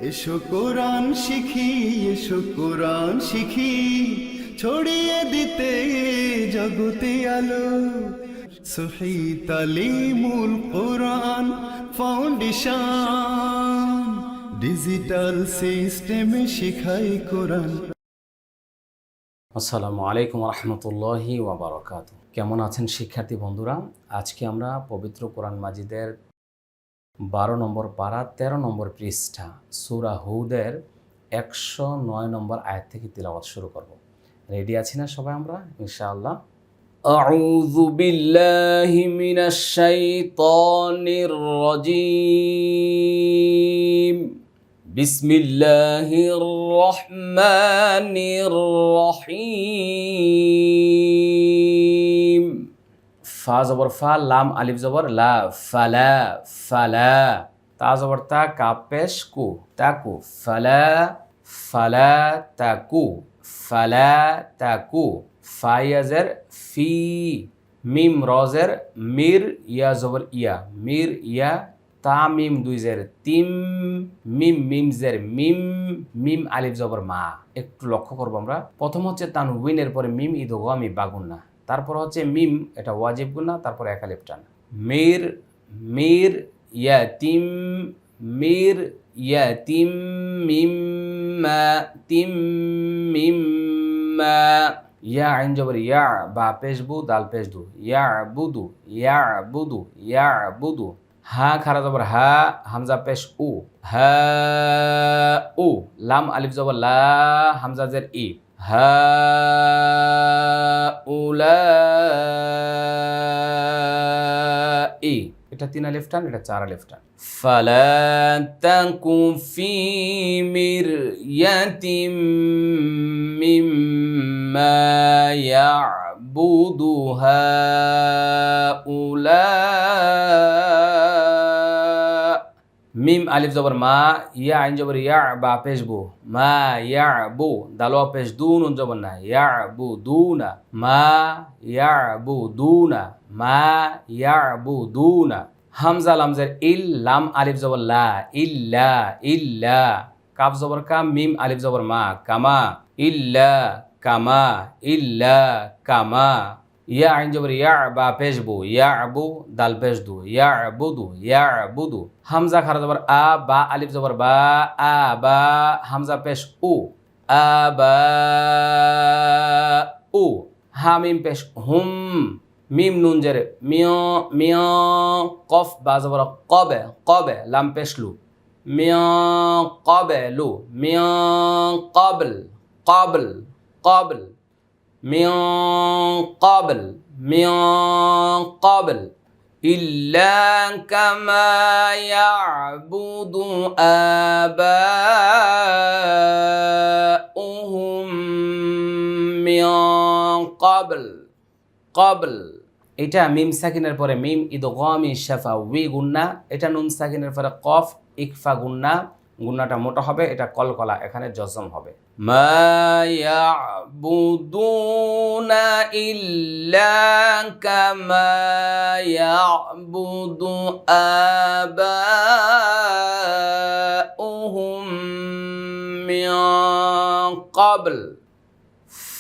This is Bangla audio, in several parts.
এসো কোরআন শিখি, এসো কোরআন শিখি, ছড়িয়ে দিতে জগতে আলো। সহি তালিমুল কোরআন ফাউন্ডেশন, ডিজিটাল সিস্টেমে শিখাই কোরআন। আসসালামু আলাইকুম রহমতুল্লাহি ওয়াবারাকাতু। কেমন আছেন শিক্ষার্থী বন্ধুরা? আজকে আমরা পবিত্র কোরআন মাজিদের 12 নম্বর পারা 13 নম্বর পৃষ্ঠা সূরা হুদের 109 নম্বর আয়াত থেকে তিলাওয়াত শুরু করব। রেডি আছি না সবাই আমরা ইনশাআল্লাহ? আউযু বিল্লাহি মিনাশ শাইতানির রাজীম। বিসমিল্লাহির রহমানির রহিম। ফা জবর ফা, লাম আলিফ জবর লা, ফালা ফালা। তা জবর তা, কাফ পেশ কু, তাকু, ফালা ফালা তাকু, ফালা তাকু। ফা ইয়াজের ফি, মিম রজের মির, ইয়া জবর ইয়া, মির ইয়া, তা মিম দুই জের তিম, মিম মিম জের মিম, মিম আলিফ জবর মা। একটু লক্ষ্য করবো আমরা, প্রথম হচ্ছে তানউইনের পরে মিম ইদগামি বাগুন্না, তারপর হচ্ছে মিম, এটা ওয়াজিব গুন্না, তারপর এক আলিফ টান। মির মির ইয়াতিম, মির ইয়াতিম, মিম মা, তিম মিম মা। ইয়া আইন জবর ইয়া, বা পেশ বু, দাল পেশ দু, ইয়া বুদু, ইয়া বুদু, ইয়া বুদু। হা খারা জবর হা, হামজা পেশ উ, হা উ। লাম আলিফ জবর লা, হামজা জের ই, হা উলা ই। এটা 3 আলিফ টান, এটা 4 আলিফ টান। ফালা তাকু ফি মিরয়াতিম মিম্মা ইয়াবুদু হাউলা। মিম আলিফ জবর মা, ইয়া আইন জবর ইয়া, বা পেশ বু, মা ইয়া বু, দালওয়া পেশ দু, নুন জবর না, ইয়া বু দুনা, মা ইয়া বু দুনা, মা ইয়া বু দুনা। হামজা লামজের ইল, লাম আলিফ জবর লা, ইল্লা ইল্লা। কাফ জবর কা, মিম আলিফ জবর মা, কামা, ইল্লা কামা, ইল্লা কামা। ইয়া আইন জবর ইয়া, বা পেশ বু, ইয়া বু, দাল পেশ দু, ইয়া বুদু, ইয়া বুদু। হামজা খারা জবর আ, বা আলিফ জবর বা, আ বা, হামজা পেশ উ, আ বা উ। হা মিম পেশ হুম, মিম নুন জের মিয় মিয়, কফ বা জবর কবে কবে, লাম পেশ লু, মিয় কবে লু, মিয় কবল কবল কবল, মিয় কবল মিয় কবল। ইল্লা কামা ইয়াবুদু আবাউহুম মিন ক্বাবল। ক্বাবল এটা মিম সাকিনের পরে মিম ইদগামি শাফাউই গুন্না, এটা নুন সাকিনের পরে কফ ইকফা গুন্না, গুন্নাটা মোটা হবে, এটা কলকলা, এখানে জজম হবে। মা ইয়াবুদুনা ইল্লা কামা ইয়াবুদু আবাউহুম মিন ক্বাবল।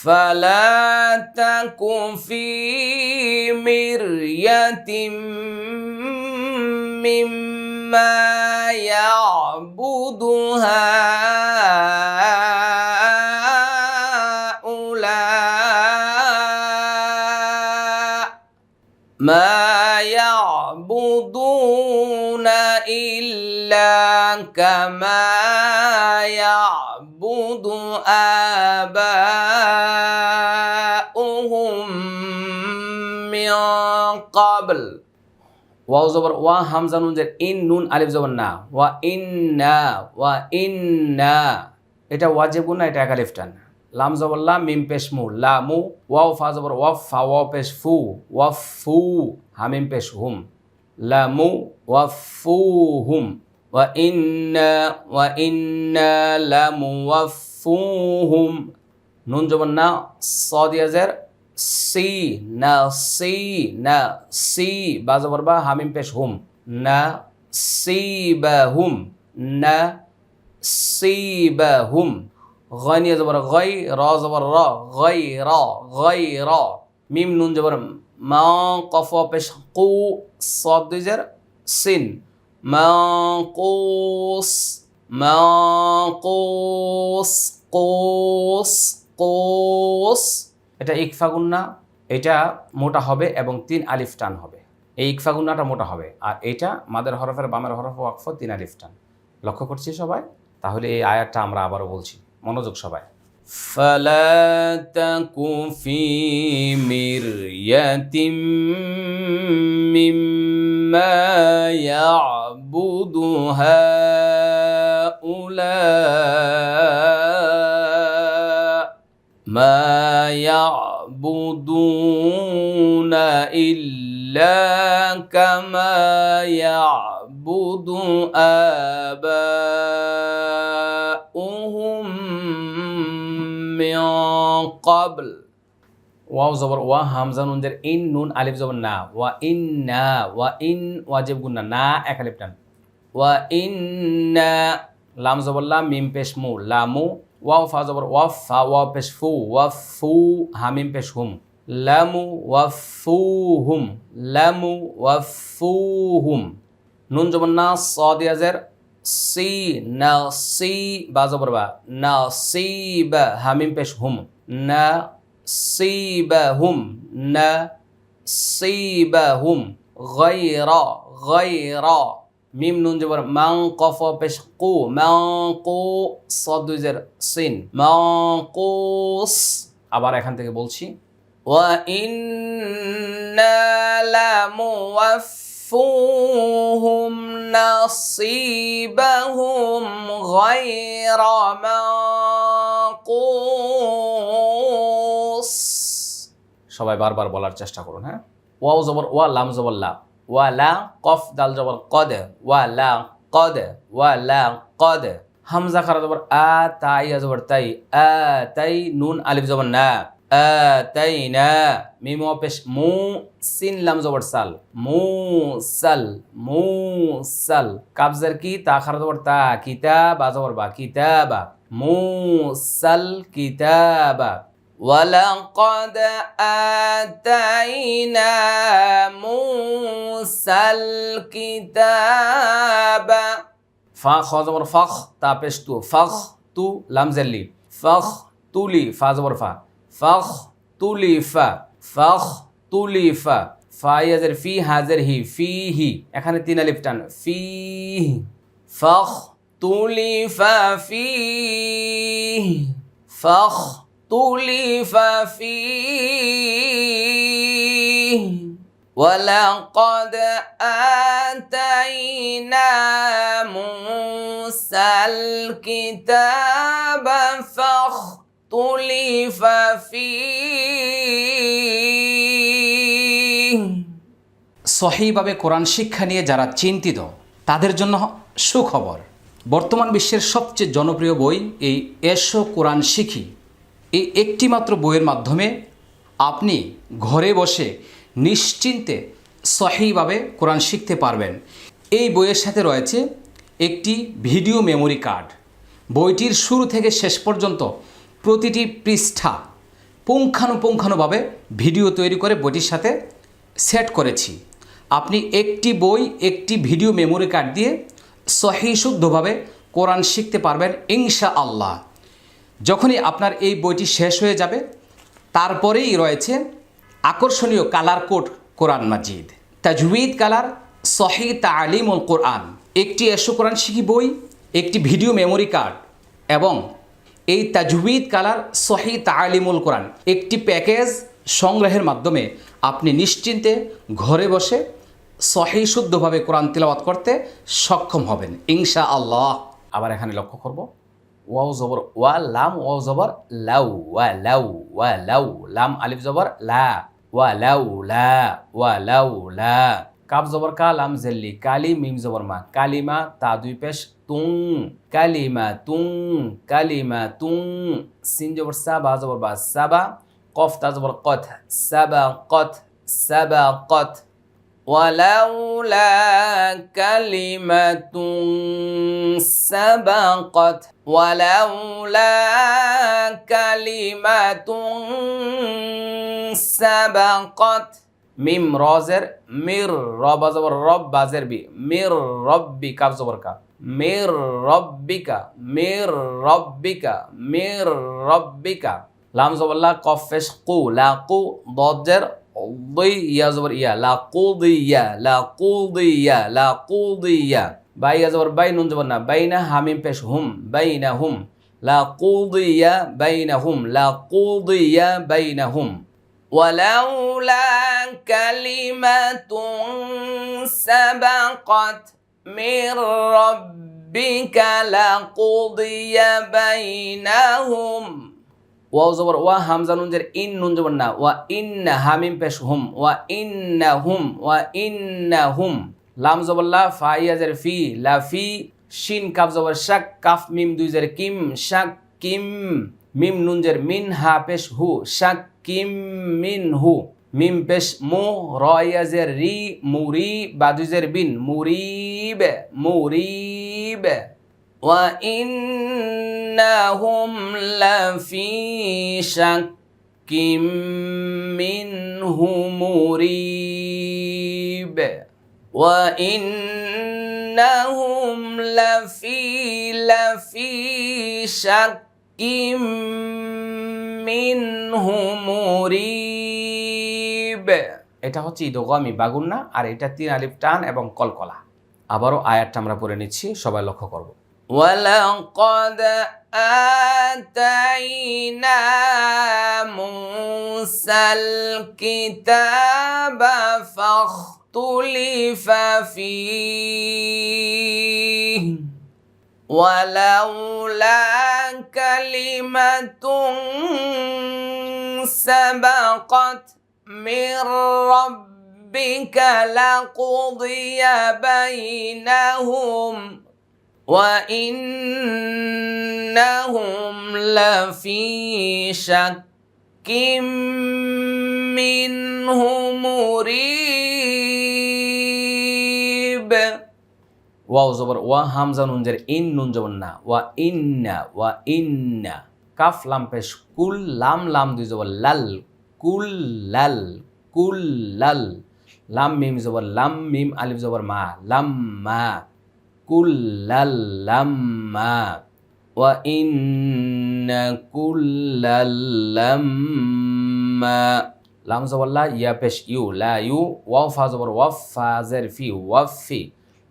ফালা তাকু ফি মিরয়াতিম মিম্মা ইয়াবুদু হাউলা, মা ইয়াবুদুনা ইল্লা কামা ইয়াবুদু আবাউহুম মিন ক্বাবল। ওয়াও জবর ওয়া, হামজা নুন জের ইন, নুন আলিফ জবর না, ওয়া ইন্না ওয়া ইন্না। এটা ওয়াজিব গুন্না, এটা এক আলিফ টান। লাম জবর লা, মিম পেশ মু, লামু। ওয়াও ফা জবর ওয়াফ, ফা ওয়াও পেশ ফু, ওয়াফু। হা মিম পেশ হুম, লামু ওয়াফুহুম। ওয়া ইন্না লামুওয়াফফুহুম। নুন জবর না, সদ ইয়াজের সি, না সি না সি, বা জবর বা, হামিম পেশ হুম, না সি বা হুম, না সিবাহুম। গয় নিয়ে জবর গয়, র জবর র, গয় র, গয় র। মিম নুন জবর মা, কফ পেশ কু, সদ দুই জের সিন, মাকুস, মাকুস, কোস, কোস। এটা ইকফা গুন্না, এটা মোটা হবে এবং 3 আলিফ টান হবে। এই ইকফা গুন্নাটা মোটা হবে, আর এটা মাদের হরফের বামের হরফ ওয়াকফ 3 আলিফ টান। লক্ষ্য করছি সবাই? তাহলে এই আয়াতটা আমরা আবারও বলছি, মনোযোগ সবাই। ফালা তাকু ফি মিরয়াতিম মিম্মা ইয়াবুদু হাউলা মা ইয়াবুদুনা ইল্লা কামা ইয়াবুদু আবাউহুম মিন ক্বাবল। ওয়াও জবর ওয়া, হামজা নুন জের ইন, নুন আলিফ জবর না, ওয়া ইন্না, ওয়া ইন ওয়াজিব গুন্না, না এক আলিফ টান, ওয়া ইন্না। লাম জবর লাম, মিম পেশ মু, লামু। ওয়াও ফা জবর ওয়াফ, ফা ওয়া পেশ ফু, ওয়াফু, হামিম পেশ হুম, লামু ওয়াফুহুম, লামু ওয়াফুহুম। নুন জবর না, সাদ ইয়াজের সি, না সি, বা জবর বা, না সি বা, হামিম পেশ হুম, না সিবাহুম, না সিবাহুম। গায়রা, গায়রা। মিম নুন জবর মাং, কফ পেশ কু, মাং কু, সদ দুই জের সিন, মাকুস। আবার এখান থেকে বলছি, ওয়া ইন্না লামুওয়াফফুহুম নাসিবাহুম গায়রা মানকুস। সবাই বারবার বলার চেষ্টা করুন, হ্যাঁ? ওয়াও জবর ওয়া, লাম জবর লা, ওয়া লা, কফ দাল জবর কদ, ওয়া লা কদ, ওয়া লা কদ। হামজা খারা জবর আ, তাই জবর তাই, আ তাই, নুন আলিফ জবর না, আতাইনা। মিম ওয়া পেশ মু, সিন লাম জবর সাল, মুসাল, মুসাল। কাফ জের কি, তা খারা জবর তা, কিতাবা জবর বা, কিতাবা, মুসাল কিতাবা। ওয়ালাকাদ আতাইনা মুসাল কিতাবা। ফা খ জবর ফখ, তা পেশ তু, ফখ তু, লাম জেরলি, ফখ তুলি, ফা জবর ফা, ফখ তুলিফা, ফখ তুলিফা। ফা ইয়াজের ফি, হাজের হি, ফিহি। এখানে 3 আলিফ টান, ফিহি, ফখ তুলিফা ফিহি, ফখ তুলিফা ফিহি। ওয়ালাকাদ আতাইনা মুসাল কিতাবা ফাখতুলিফা ফীহি। সহিভাবে কোরআন শিক্ষা নিয়ে যারা চিন্তিত তাদের জন্য সুখবর। বর্তমান বিশ্বের সবচেয়ে জনপ্রিয় বই এই এসো কোরআন শিখি। এই একটি মাত্র বইয়ের মাধ্যমে আপনি ঘরে বসে নিশ্চিন্তে সহিভাবে কোরআন শিখতে পারবেন। এই বইয়ের সাথে রয়েছে একটি ভিডিও মেমোরি কার্ড। বইটির শুরু থেকে শেষ পর্যন্ত প্রতিটি পৃষ্ঠা পুঙ্খানুপুঙ্খানুভাবে ভিডিও তৈরি করে বইটির সাথে সেট করেছি। আপনি একটি বই, একটি ভিডিও মেমোরি কার্ড দিয়ে সহি শুদ্ধভাবে কোরআন শিখতে পারবেন ইনশাআল্লাহ। যখনই আপনার এই বইটি শেষ হয়ে যাবে তারপরেই রয়েছে আকর্ষণীয় কালার কোড কোরআন মাজিদ, তাজউইদ কালার, সহি তালিমুল কোরআন, একটি এসো কোরআন শিখি বই, একটি ভিডিও মেমোরি কার্ড এবং এই তাজউইদ কালার সহি তালিমুল কোরআন একটি প্যাকেজ সংগ্রহের মাধ্যমে আপনি নিশ্চিন্তে ঘরে বসে সহি শুদ্ধভাবে কোরআন তিলাওয়াত করতে সক্ষম হবেন ইনশাআল্লাহ। আবার এখানে লক্ষ্য করব, ওয়াও জবর ওয়া, লাম ওয়াও জবর লাউ, ওয়া লাউ, ওয়া লাউ, লাম আলিফ জবর লা, ওয়া লাউ লা, ওয়া লাউ লা। কাফ জবর কা, লাম জেল্লি, কালি, মিম জবর মা, কালিমা, তা দুই পেশ তুং, কালিমা তুং, কালিমা তুং। সিন জবর সা, বা জবর বা, সাবা, কফ তা জবর কত, সাবা কত, সাবা কত। ওয়ালাউলা কালিমাতুন সাবাকাত ওয়ালাউলা কালিমাতুন সাবাকাত মিম রজের মির রব জবর রব বাজের বি মির রব্বি কাফ জবর কা মির রব্বিকা মির রব্বিকা মির রব্বিকা লাম জবর লা কফ পেশ কু লাকু দজের দুই ইয়া জবর ইয়া লাকুদিয়া লাকুদিয়া লাকুদিয়া বাই ইয়া জবর বাই নুন জবর না বাইনা হামিম পেশ হুম বাইনাহুম লাকুদিয়া বাইনাহুম লাকুদিয়া বাইনাহুম ولولا كلمة سبقت من ربك لقضي بينهم ওয়াও জবর ওয়া হামজা নুন জের ইন নুন জবর না ওয়া ইন্না হামিম পেশ হুম ওয়া ইন্নাহুম লাম জবর লা ফা ইয়া জের ফি লা ফি শিন কাফ জবর শাক কাফ মিম দুই জের কিম শাক কিম মিম নুন জের মিন হা পেশ হু শাক কিম মিন হু মিম পেশ মু র ইয়া জের রি মুরি বা দুই জের বিন মুরিব মুরিব ওয়া ইন্নাহুম লাফি শাক্কিম মিনহু মুরিব ওয়া ইন্নাহুম লাফি শাক্কিম মিনহু মুরিব। এটা হচ্ছে ইদগামি বাগুন্না আর এটা 3 আলিফ টান এবং কলকলা। আবারও আয়াতটা আমরা পড়ে নিচ্ছি, সবাই লক্ষ্য করব। ওয়ালাকাদ আতাইনা মুসাল কিতাবা ফাখতুলিফা ফীহি ওয়ালাউলা কালিমাতুন সাবাকাত মির রাব্বিকা লাকুদিয়া বাইনাহুম ওয়া ইন্নাহুম লাফি শাক্কিম মিনহু মুরিব। ওয়াও জবর ওয়া হামজা নুন জের ইন নুন জবর না ওয়া ইন্না কাফ লাম পেশ কুল লাম লাম দুই জবর লাল কুল লাল লাম মিম জবর লাম মিম আলিফ জবর মা লাম্মা কুল্লাল লাম্মা ওয়া ইন্না কুল্লাল লাম্মা লাম জবর লা ইয়া পেশ ইউ লা ইউ ওয়াও ফা জবর ওয়াফ ফা জের ফি ওয়াফি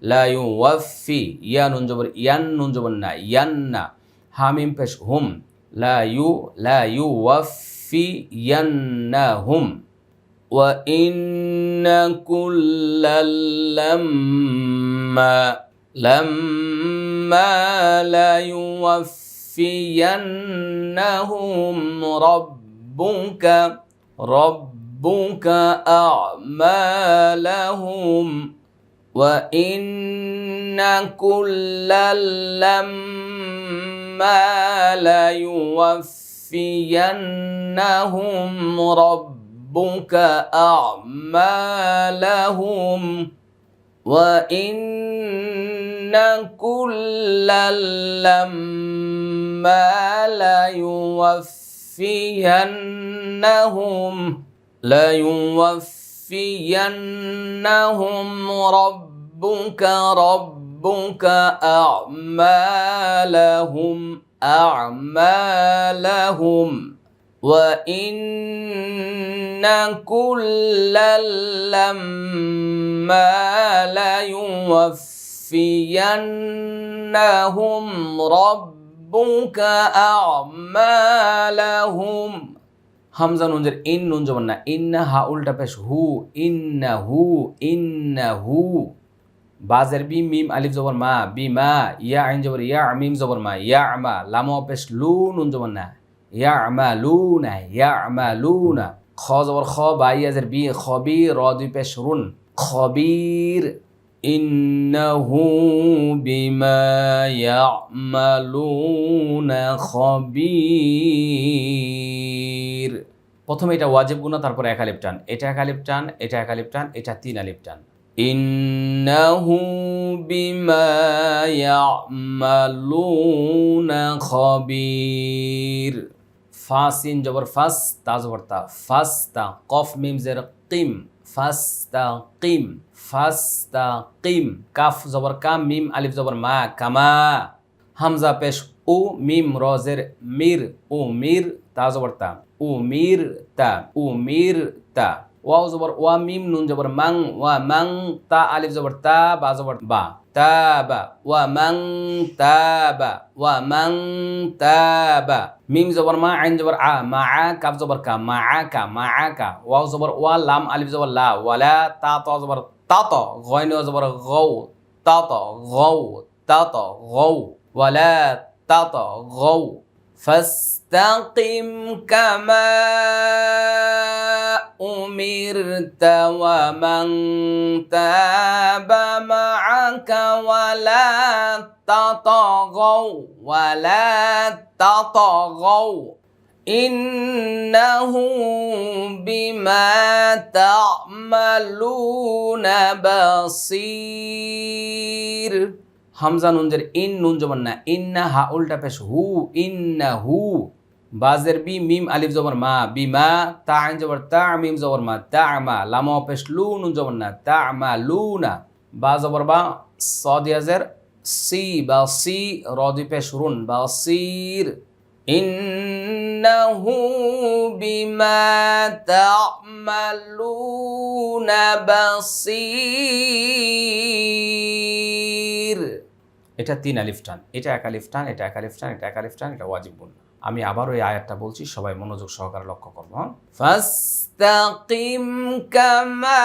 লা ইউওয়াফি ইয়া নুন জবর ইয়ান নুন জবর না ইয়ান্না হামিম পেশ হুম লা ইউওয়াফি ইয়ান্নাহুম ওয়া ইন্না কুল্লাল লাম্মা লা ইউওয়াফিয়ান্নাহুম রাব্বুকা আ'মালাহুম وَإِنَّ كُلًّا لَمَّا لَيُوَفِّيَنَّهُمْ رَبُّكَ أَعْمَالَهُمْ وَإِنَّ كُلًّا لَمَّا لَيُوَفِّيَنَّهُمْ ربك أعمالهم وإن كلا لما ليوفينهم ربك أعمالهم হামজা নুন জের ইন নুন জবর না ইন্না হা উল্টা পেশ হু ইন্নাহু বাজের বি মিম আলিফ জবর মা বিমা ইয়া আইন জবর ইয়া মিম জবর মা ইয়া আমা লাম পেশ লু নুন জবর না ইয়া আমালুনা খ জবর খ বা ইয়া জের বি খবির র দুই পেশ রুন খবির ইন্নাহু বিমা ইয়ামালুনা খবির প্রথমে এটা ওয়াজিব গুণা, তারপরে এক আলিফ টান, এটা এক আলিফ টান, এটা এক আলিফ টান, এটা তিন আলিফ টান। ইন্নাহু বিমা ইয়ামালুনা খবীর। ফা সিন জবর ফাস, তা জবর তা, ফাস্তা, কফ মিম জের কিম, ফাস্তাকিম, ফাস্তাকিম, কাফ জবর কাম, মিম আলিফ জবর মা, কামা, হামজা পেশ উ, মিম রজের মির, উ মির, তা জবর তা, উ মির তা, উ মির তা, ওয়াও জবর ওয়া, মিম নুন জবর মাং, ওয়া মাং, তা আলিফ জবর তা, বা জবর বা, তাবা, ওয়া মাং তাবা, ওয়া মাং তাবা, মিম জবর মা, আইন জবর আ, মা আ, কাফ জবর কা, মা আ কা, মা আ কা, ওয়াও জবর ওয়া, লাম আলিফ জবর লা, ওয়ালা, তা ত জবর তা ত, গয়ন জবর গৌ, তা ত গৌ, তা ত গৌ, ওয়ালা তা ত গৌ। ফাস্তাকিম কামা উমিরতা ওয়া মান তাবা মাআকা ওয়ালা তাতাগাও, ওয়ালা তাতাগাও, ইন্নাহু বিমা তা'মালুনা বাসীর। হামজা নুন জের ইন, নুন জবর না, ইন্না, হা উল্টা পেশ হু, ইন্নাহু, বাজের বি, মিম আলিফ জবর মা, বিমা, তা আইন জবর তা, মিম জবর মা, তা'মা, লাম পেশ লু, নুন জবর না, তা'মালুনা, বা জবর বা, সাদিয়াজের সি, বা সি, র দুই পেশ রুন, বাসীর। ইন্নাহু বিমা তা'মালুনা বাসীর। এটা তিন আলিফ টান, এটা এক আলিফ টান, এটা এক আলিফ টান, এটা এক আলিফ টান, এটা ওয়াজিব গুণা। আমি আবার ওই আয়াতটা বলছি, সবাই মনোযোগ সহকারে লক্ষ্য করব। ফাস্তাকিম কামা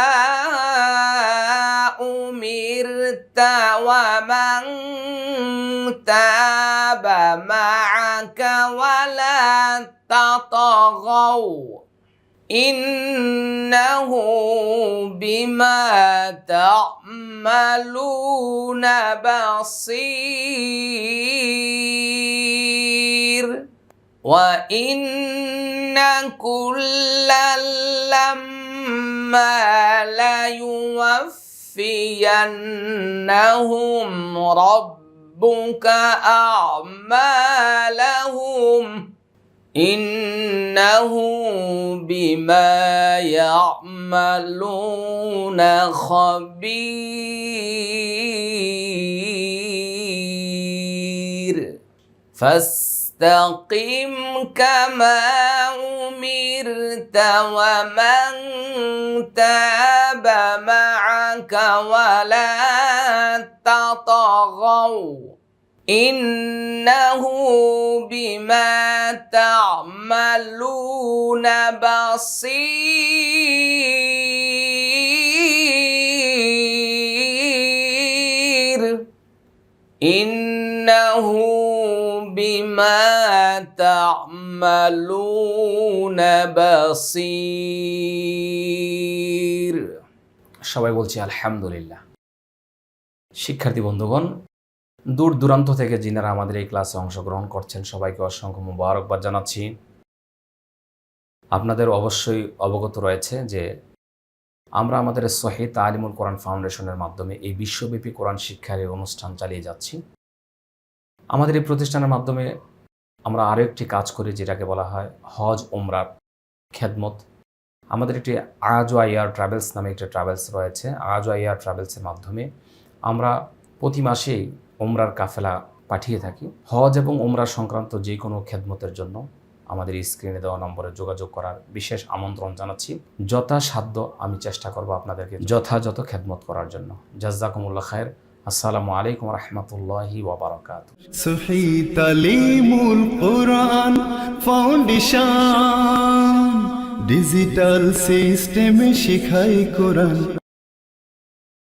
উমিরতা ওয়া মান তাবা মাআকা ওয়ালা তাতাগাও, ইন্নাহু বিমা তা'মালুনা বাসীর। ওয়া ইন্না কুল্লাল লাম্মা লা ইউওয়াফিয়ান্নাহুম রাব্বুকা আ'মালাহুম, ইন্নাহু বিমা ইয়া'মালুনা খাবীর। ফাস্তাকিম কামা উমিরতা ওয়া মান তাবা মাআকা ওয়ালা তাতাগাও, ইন্নাহু বিমা তা'মালুনা বাসীর। ইন্নাহু বিমা তা'মালুনা বাসীর। সবাই বলছি আলহামদুলিল্লাহ। শিক্ষার্থী বন্ধুগণ, দূর দূরান্ত থেকে যিনারা আমাদের এই ক্লাসে অংশগ্রহণ করছেন, সবাইকে অসংখ্য মুবারকবাদ জানাচ্ছি। আপনাদের অবশ্যই অবগত রয়েছে যে আমরা আমাদের সহিহ তালিমুল কোরআন ফাউন্ডেশনের মাধ্যমে এই বিশ্বব্যাপী কোরআন শিক্ষার এই অনুষ্ঠান চালিয়ে যাচ্ছি। আমাদের এই প্রতিষ্ঠানের মাধ্যমে আমরা আরও একটি কাজ করি, যেটাকে বলা হয় হজ উমরার খেদমত। আমাদের একটি আজওয়া এয়ার ট্রাভেলস নামে একটি ট্রাভেলস রয়েছে। আজওয়া এয়ার ট্রাভেলসের মাধ্যমে আমরা প্রতি মাসেই উমরার কাফেলা পাঠিয়ে থাকি। হজ এবং উমরা সংক্রান্ত যে কোনো খেদমতের জন্য আমাদের স্ক্রিনে দেওয়া নম্বরে যোগাযোগ করার বিশেষ আমন্ত্রণ জানাচ্ছি। যথাসাধ্য আমি চেষ্টা করব আপনাদেরকে যথাযথ খেদমত করার জন্য। জাযাকুমুল্লাহ খায়ের। আসসালামু আলাইকুম ওয়া রাহমাতুল্লাহি ওয়া বারাকাতুহু। সহিহ তালিমুল কোরআন ফাউন্ডেশন ডিজিটাল সিস্টেমে শেখায় কোরআন।